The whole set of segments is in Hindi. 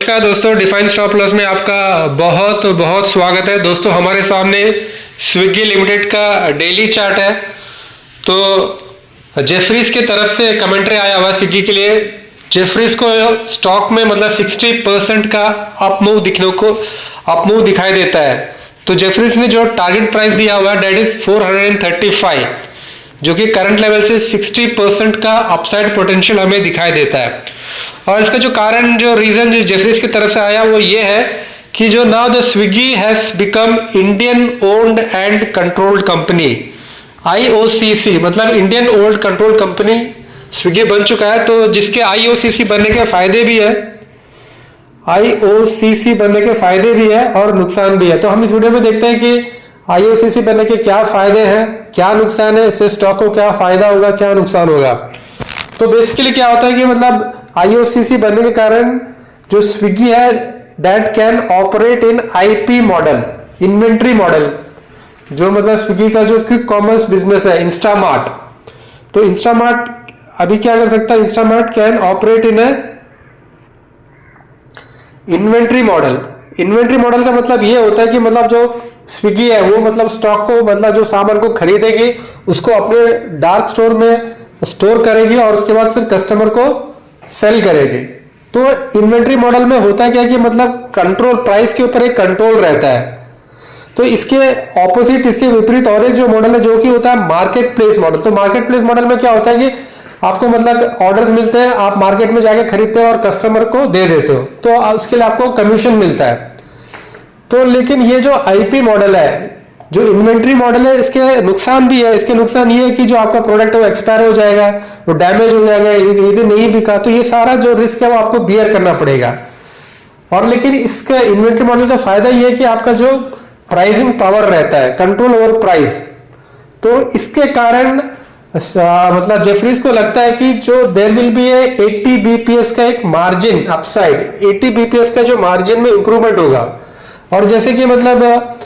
नमस्कार दोस्तों, डिफाइन स्टॉप लॉस में आपका बहुत बहुत स्वागत है। दोस्तों हमारे सामने स्विगी लिमिटेड का डेली चार्ट है। तो जेफरीज की तरफ से कमेंट्री आया हुआ स्विगी के लिए। जेफरीज को स्टॉक में मतलब 60% का अपमूव दिखाई देता है। तो जेफरीज ने जो टारगेट प्राइस दिया हुआ है डेट इज 435, जो कि करंट लेवल से 60% का अपसाइड पोटेंशियल हमें दिखाई देता है। और इसका जो कारण, जो रीजन जो जेफरीज की तरफ से आया वो ये है कि जो now the Swiggy has become Indian owned and controlled company, IOCC मतलब Indian owned control company Swiggy बन चुका है। तो जिसके IOCC बनने के फायदे भी है, IOCC बनने के फायदे भी है और नुकसान भी है। तो हम इस वीडियो में देखते हैं कि IOCC बनने के क्या फायदे हैं, क्या नुकसान है, इससे स्टॉक को क्या फायदा होगा, क्या नुकसान होगा। तो बेसिकली क्या होता है कि मतलब IOCC बनने के कारण जो स्विगी है that can operate in IP model, inventory model, जो मतलब स्विगी का जो क्विक कॉमर्स बिजनेस है इंस्टामार्ट। तो इंस्टामार्ट अभी क्या कर सकता है, Instamart can operate in inventory model. Inventory model का मतलब ये होता है कि मतलब जो स्विगी है वो मतलब स्टॉक को, मतलब जो सामान को खरीदेगी उसको अपने डार्क स्टोर में स्टोर करेगी और उसके बाद फिर कस्टमर को सेल करेगी। तो इन्वेंट्री मॉडल में होता है क्या कि मतलब कंट्रोल, प्राइस के ऊपर एक कंट्रोल रहता है। तो इसके ऑपोजिट, इसके विपरीत और एक जो मॉडल है जो कि होता है मार्केट प्लेस मॉडल। तो मार्केट प्लेस मॉडल में क्या होता है कि आपको मतलब ऑर्डर्स मिलते हैं, आप मार्केट में जाके खरीदते हो और कस्टमर को दे देते हो, तो उसके लिए आपको कमीशन मिलता है। तो लेकिन ये जो IP मॉडल है, जो इन्वेंट्री मॉडल है, इसके नुकसान भी है। इसके नुकसान ये है कि जो आपका प्रोडक्ट है वो एक्सपायर हो जाएगा, वो डैमेज हो जाएगा, यदि नहीं बिका तो ये सारा जो रिस्क है वो आपको बियर करना पड़ेगा। और लेकिन इसका इन्वेंट्री मॉडल का फायदा ये है कि आपका जो प्राइसिंग पावर रहता है, कंट्रोल ओवर प्राइस। तो इसके कारण मतलब जेफरीज को लगता है कि जो देयर विल बी 80 BPS का एक मार्जिन अपसाइड, 80 BPS का जो मार्जिन में इंप्रूवमेंट होगा। और जैसे कि मतलब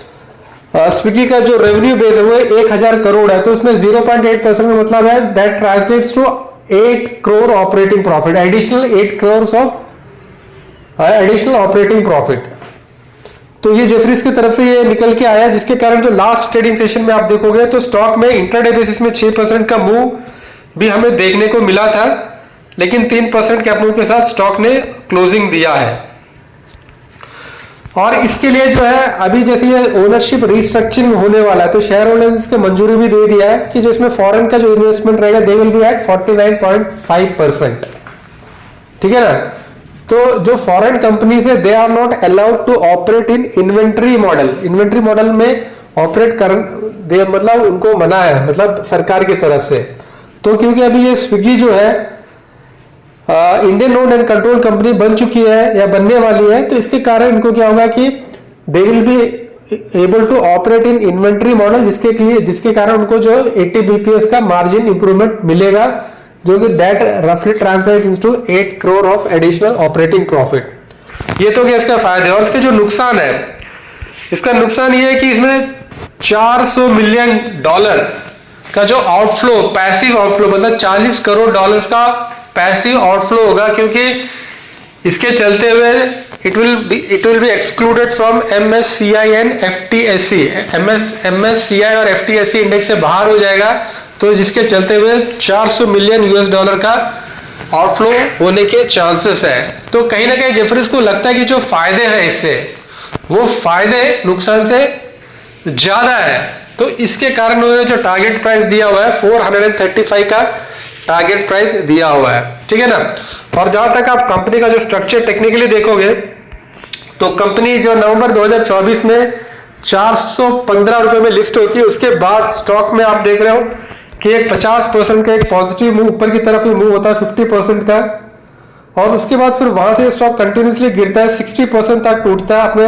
स्विगी का जो रेवेन्यू बेस है वो 1000 करोड़ है, तो उसमें 0.8% का मतलब है that translates to 8 crore operating profit, additional 8 crore of additional operating profit. तो ये जेफरीज की तरफ से ये निकल के आया, जिसके कारण जो लास्ट ट्रेडिंग सेशन में आप देखोगे तो स्टॉक में इंट्राडे बेसिस में 6% का मूव भी हमें देखने को मिला था, लेकिन 3% के मूव के साथ स्टॉक ने क्लोजिंग दिया है। और इसके लिए जो है अभी जैसे ये ओनरशिप रिस्ट्रक्चरिंग होने वाला है, तो शेयर होल्डर्स को मंजूरी भी दे दिया है कि जो इसमें फॉरेन का जो इन्वेस्टमेंट रहेगा दे विल बी एट 49.5%। ठीक है ना। तो जो फॉरेन कंपनीज है they are not allowed to operate in inventory model. Inventory model में ऑपरेट कर दे मतलब उनको मना है, मतलब सरकार की तरफ से। तो क्योंकि अभी ये स्विगी जो है Indian owned and control company बन चुकी है या बनने वाली है, तो इसके कारण इनको क्या होगा कि they will be able to operate in inventory model, जिसके कारण उनको जो 80 BPS का मार्जिन इंप्रूवमेंट मिलेगा, जो कि दैट रफली translate into 8 crore of additional operating profit. ये तो क्या इसका फायदा है। और इसके जो नुकसान है, इसका नुकसान ये है कि इसमें $400 मिलियन का जो आउटफ्लो, पैसिव आउटफ्लो, मतलब $40 करोड़ का पैसिव आउटफ्लो होगा, क्योंकि इसके चलते हुए it will be excluded from MSCI and FTSE। MSCI और FTSE इंडेक्स से बाहर हो जाएगा, तो जिसके चलते हुए $400 मिलियन का आउटफ्लो होने के चांसेस है। तो कहीं ना कहीं जेफरीज को लगता है कि जो फायदे हैं इससे, वो फायदे नुकसान से ज्यादा है। तो इसके कारण उन्होंने जो टारगेट प्राइस दिया हुआ है 435 का टारगेट प्राइस दिया हुआ है। ठीक है ना। और जहां तक आप कंपनी का जो स्ट्रक्चर टेक्निकली देखोगे, तो कंपनी जो नवंबर 2024 में 415 रुपए में लिस्ट होती है, उसके बाद स्टॉक में आप देख रहे हो कि एक 50% का एक पॉजिटिव मूव ऊपर की तरफ ही मूव होता है, 50% का। और उसके बाद फिर वहां से स्टॉक कंटिन्यूसली गिरता है, 60% तक टूटता है अपने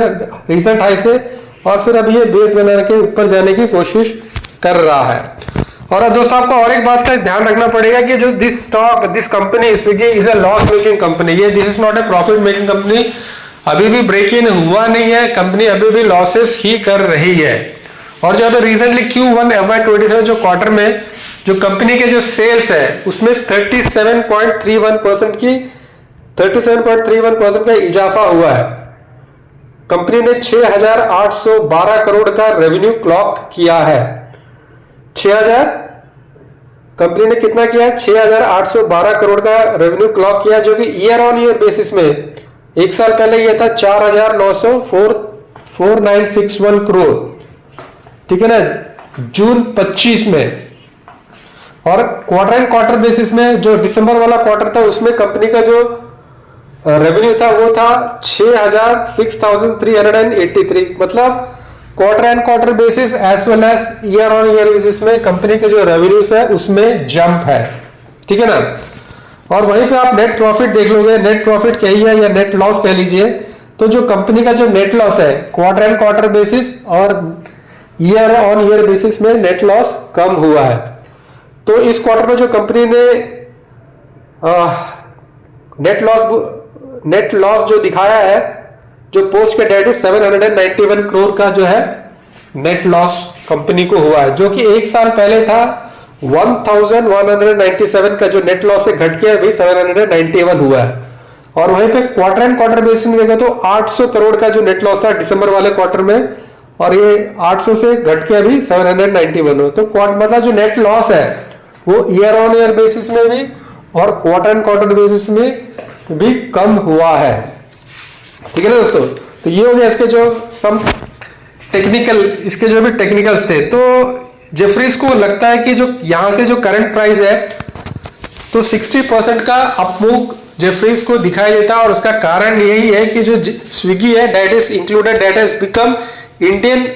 रिसेंट हाई से, और फिर अभी ये बेस बना के ऊपर जाने की कोशिश कर रहा है। और दोस्तों आपको और एक बात का ध्यान रखना पड़ेगा कि जो this company Swiggy is a loss making company, ये this is not a profit making company. अभी भी ब्रेक इन हुआ नहीं है, कंपनी अभी भी लॉसेस ही कर रही है। और जो अभी रिसेंटली Q1 FY23 जो क्वार्टर में जो कंपनी के जो सेल्स है उसमें 37.31% की 37.31% का इजाफा हुआ है। कंपनी ने 6,812 करोड़ का रेवेन्यू क्लॉक किया है। 6000 कंपनी ने कितना किया है? 6,812 करोड़ का रेवेन्यू क्लॉक किया, जो कि ईयर ऑन ईयर बेसिस में एक साल पहले यह था 4,904,961 करोड़, ठीक है ना, जून 25 में। और क्वार्टर एंड क्वार्टर बेसिस में जो दिसंबर वाला क्वार्टर था उसमें कंपनी का जो रेवेन्यू था वो था 6,383, मतलब quarter and quarter basis as well as year on year basis में कंपनी के जो रेवेन्यूज है उसमें जंप है, ठीक है ना। और वहीं पे आप नेट प्रॉफिट देख लोगे, नेट प्रॉफिट कहिए या नेट लॉस कह लीजिए, तो जो कंपनी का जो नेट लॉस है क्वार्टर एंड क्वार्टर बेसिस और ईयर ऑन ईयर बेसिस में नेट लॉस कम हुआ है। तो इस क्वार्टर में जो कंपनी ने नेट लॉस जो दिखाया है, जो पोस्ट के डेट 791 करोड़ का जो है नेट लॉस कंपनी को हुआ है, जो कि एक साल पहले था 1197 का जो नेट लॉस से घट के अभी 791 हुआ है। और वहीं पे क्वार्टर एंड क्वार्टर बेसिस में देखा तो 800 करोड़ का जो नेट लॉस था दिसंबर वाले क्वार्टर में, और ये 800 से घट के अभी 791 हो। तो मतलब जो नेट लॉस है वो ईयर ऑन ईयर बेसिस में भी और क्वार्टर एंड क्वार्टर बेसिस में भी कम हुआ है, ठीक है ना दोस्तों। तो ये हो गया इसके जो सम टेक्निकल, इसके जो भी टेक्निकल्स थे। तो जेफरीज को लगता है कि जो यहां से जो करंट प्राइस है तो 60% का अपमूव जेफरीज को दिखाई देता है, और उसका कारण यही है कि जो स्विगी है that is included, that has become Indian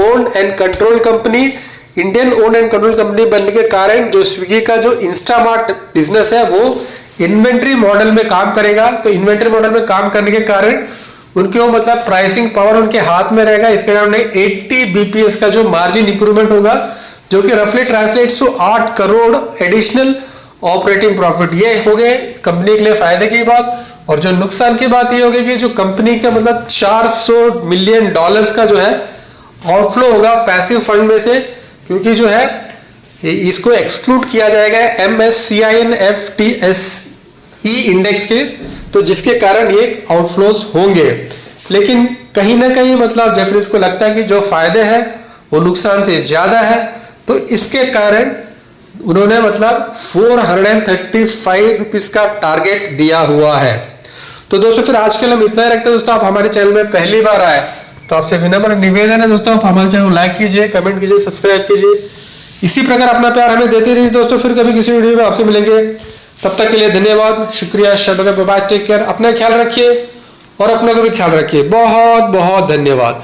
owned and control company. Indian owned and control company बनने के कारण जो स्विगी का जो इंस्टामार्ट बिजनेस है वो इन्वेंट्री मॉडल में काम करेगा। तो इन्वेंट्री मॉडल में काम करने के कारण उनके वो मतलब प्राइसिंग पावर उनके हाथ में रहेगा। इसके कारण 80 बीपीएस का जो मार्जिन इंप्रूवमेंट होगा, जो कि रफली translates to 8 crore additional operating profit. ये हो गए कंपनी के लिए फायदे की बात। और जो नुकसान की बात ये होगी कि जो कंपनी का मतलब $400 मिलियन का जो है आउटफ्लो होगा पैसिव फंड में से, क्योंकि जो है इसको एक्सक्लूड किया जाएगा MSCI FTSE इंडेक्स के, तो जिसके कारण ये आउटफ्लोज होंगे। लेकिन कहीं ना कहीं मतलब जेफरीज को लगता है कि जो फायदे हैं वो नुकसान से ज्यादा है, तो इसके कारण उन्होंने मतलब 435 रुपीज का टारगेट दिया हुआ है। तो दोस्तों फिर आज के लिए हम इतना ही रखते हैं। दोस्तों आप हमारे चैनल में पहली बार आए तो आपसे विनम्र निवेदन है दोस्तों, आप हमारे चैनल को लाइक कीजिए, कमेंट कीजिए, सब्सक्राइब कीजिए। इसी प्रकार अपना प्यार हमें देते रहिए दोस्तों। फिर कभी किसी वीडियो में आपसे मिलेंगे, तब तक के लिए धन्यवाद, शुक्रिया, बाय बाय, टेक केयर, अपना ख्याल रखिए और अपना को भी ख्याल रखिए। बहुत बहुत धन्यवाद।